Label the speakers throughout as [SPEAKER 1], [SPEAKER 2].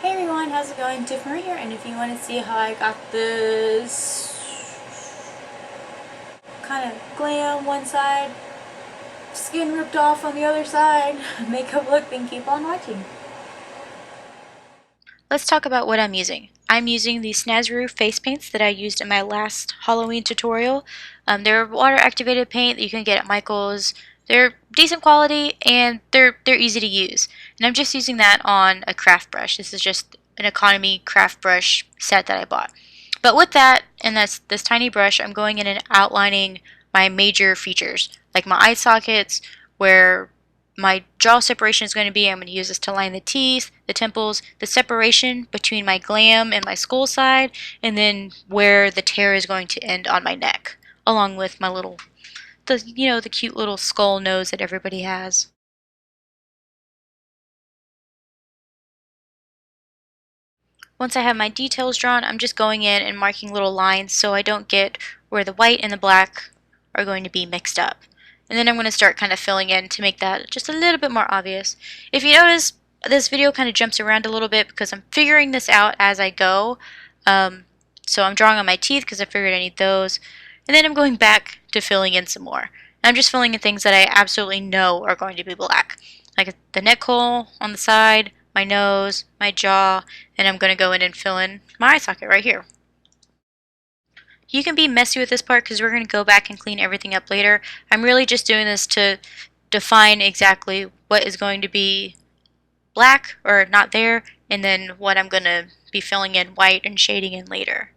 [SPEAKER 1] Hey everyone, how's it going? Tiff Marie here, and if you want to see how I got this kind of glam one side, skin ripped off on the other side, makeup look, then keep on watching.
[SPEAKER 2] Let's talk about what I'm using. I'm using the Snazaroo face paints that I used in my last Halloween tutorial. They're water activated paint that you can get at Michael's. They're decent quality and they're easy to use. And I'm just using that on a craft brush. This is just an economy craft brush set that I bought. But with that and this tiny brush, I'm going in and outlining my major features, like my eye sockets, where my jaw separation is going to be. I'm going to use this to line the teeth, the temples, the separation between my glam and my skull side, and then where the tear is going to end on my neck, along with my little, the cute little skull nose that everybody has. Once I have my details drawn, I'm just going in and marking little lines so I don't get where the white and the black are going to be mixed up. And then I'm going to start kind of filling in to make that just a little bit more obvious. If you notice, this video kind of jumps around a little bit because I'm figuring this out as I go. So I'm drawing on my teeth because I figured I need those. And then I'm going back to filling in some more. And I'm just filling in things that I absolutely know are going to be black. Like the neck hole on the side, my nose, my jaw, and I'm going to go in and fill in my eye socket right here. You can be messy with this part because we're going to go back and clean everything up later. I'm really just doing this to define exactly what is going to be black or not there, and then what I'm going to be filling in white and shading in later.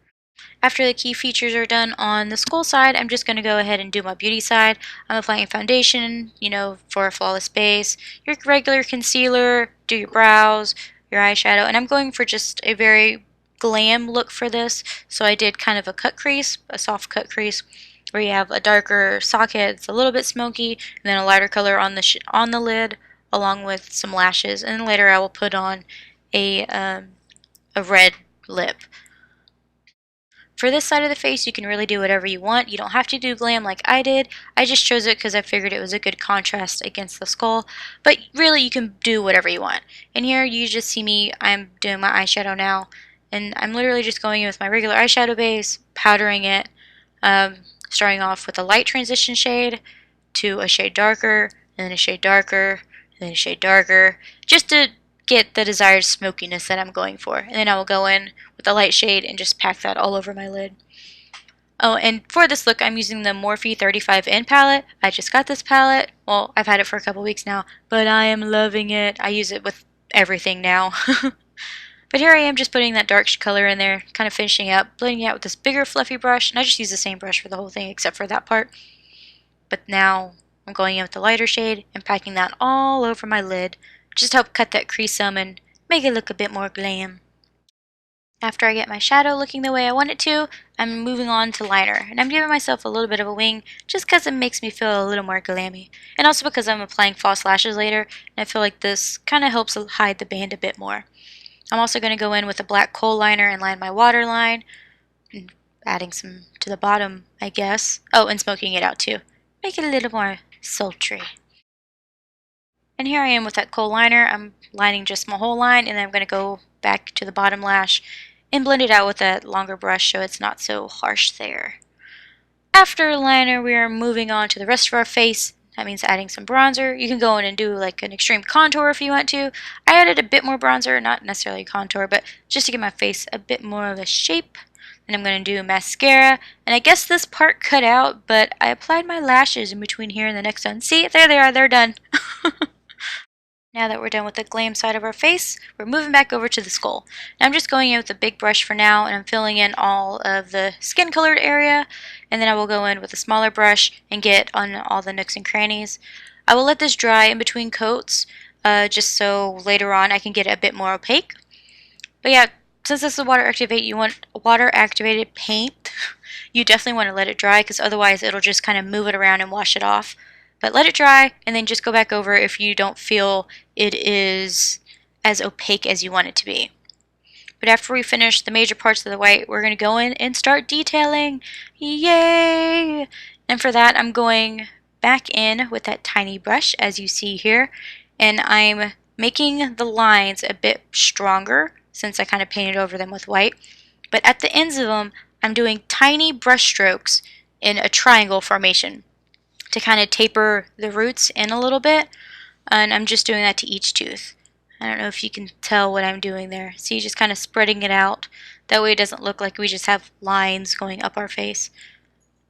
[SPEAKER 2] After the key features are done on the skull side, I'm just going to go ahead and do my beauty side. I'm applying foundation, for a flawless base, your regular concealer, do your brows, your eyeshadow, and I'm going for just a very glam look for this. So I did kind of a cut crease, a soft cut crease, where you have a darker socket, it's a little bit smoky, and then a lighter color on the lid, along with some lashes, and then later I will put on a red lip. For this side of the face, you can really do whatever you want. You don't have to do glam like I did. I just chose it because I figured it was a good contrast against the skull. But really, you can do whatever you want. And here, you just see me, I'm doing my eyeshadow now. And I'm literally just going in with my regular eyeshadow base, powdering it, starting off with a light transition shade to a shade darker, and then a shade darker, and then a shade darker, just to get the desired smokiness that I'm going for. And then I will go in with a light shade and just pack that all over my lid. Oh, and for this look, I'm using the Morphe 35N palette. I just got this palette. Well, I've had it for a couple weeks now, but I am loving it. I use it with everything now. But here I am just putting that dark color in there, kind of finishing up, blending it out with this bigger fluffy brush. And I just use the same brush for the whole thing except for that part. But now I'm going in with the lighter shade and packing that all over my lid. Just to help cut that crease some and make it look a bit more glam. After I get my shadow looking the way I want it to, I'm moving on to liner. And I'm giving myself a little bit of a wing just because it makes me feel a little more glammy. And also because I'm applying false lashes later, and I feel like this kind of helps hide the band a bit more. I'm also going to go in with a black kohl liner and line my waterline, and adding some to the bottom, I guess. Oh, and smoking it out too. Make it a little more sultry. And here I am with that kohl liner. I'm lining just my whole line, and then I'm going to go back to the bottom lash and blend it out with that longer brush so it's not so harsh there. After liner, we are moving on to the rest of our face. That means adding some bronzer. You can go in and do like an extreme contour if you want to. I added a bit more bronzer, not necessarily contour, but just to give my face a bit more of a shape. And I'm going to do mascara. And I guess this part cut out, but I applied my lashes in between here and the next one. See, there they are, they're done. Now that we're done with the glam side of our face, we're moving back over to the skull. Now I'm just going in with a big brush for now, and I'm filling in all of the skin colored area, and then I will go in with a smaller brush and get on all the nooks and crannies. I will let this dry in between coats, just so later on I can get it a bit more opaque. But yeah, since this is water activated paint, you definitely want to let it dry because otherwise it'll just kind of move it around and wash it off. But let it dry and then just go back over if you don't feel it is as opaque as you want it to be. But after we finish the major parts of the white, we're going to go in and start detailing. Yay! And for that, I'm going back in with that tiny brush, as you see here. And I'm making the lines a bit stronger since I kind of painted over them with white. But at the ends of them, I'm doing tiny brush strokes in a triangle formation to kind of taper the roots in a little bit. And I'm just doing that to each tooth. I don't know if you can tell what I'm doing there. See, just kind of spreading it out. That way it doesn't look like we just have lines going up our face.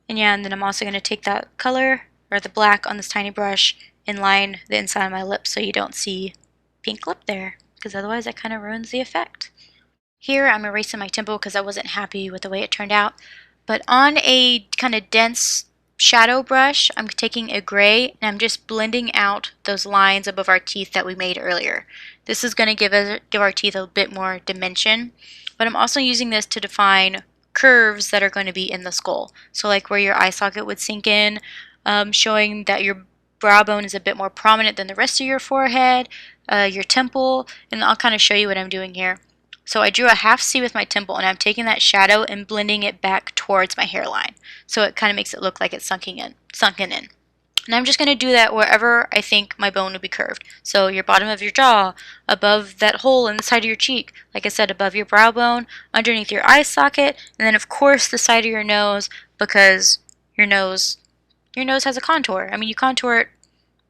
[SPEAKER 2] And yeah, and then I'm also going to take that color, or the black on this tiny brush, and line the inside of my lips so you don't see pink lip there, because otherwise that kind of ruins the effect. Here I'm erasing my temple because I wasn't happy with the way it turned out. But on a kind of dense shadow brush, I'm taking a gray and I'm just blending out those lines above our teeth that we made earlier. This is going to give our teeth a bit more dimension. But I'm also using this to define curves that are going to be in the skull. So like where your eye socket would sink in, showing that your brow bone is a bit more prominent than the rest of your forehead, your temple, and I'll kind of show you what I'm doing here. So I drew a half C with my temple, and I'm taking that shadow and blending it back towards my hairline. So it kind of makes it look like it's sunken in. And I'm just going to do that wherever I think my bone would be curved. So your bottom of your jaw, above that hole in the side of your cheek, like I said, above your brow bone, underneath your eye socket, and then of course the side of your nose, because your nose has a contour. I mean, you contour it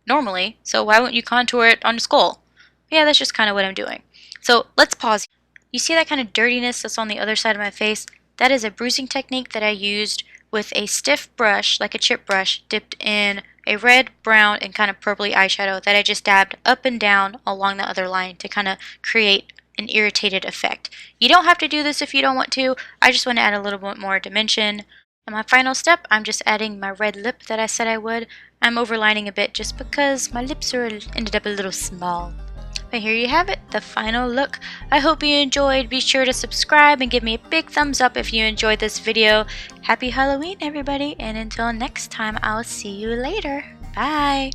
[SPEAKER 2] normally, so why wouldn't you contour it on the skull? Yeah, that's just kind of what I'm doing. So let's pause. You see that kind of dirtiness that's on the other side of my face? That is a bruising technique that I used with a stiff brush, like a chip brush, dipped in a red, brown, and kind of purpley eyeshadow that I just dabbed up and down along the other line to kind of create an irritated effect. You don't have to do this if you don't want to. I just want to add a little bit more dimension. And my final step, I'm just adding my red lip that I said I would. I'm overlining a bit just because my lips ended up a little small. But here you have it, the final look. I hope you enjoyed. Be sure to subscribe and give me a big thumbs up if you enjoyed this video. Happy Halloween, everybody, and until next time, I'll see you later. Bye!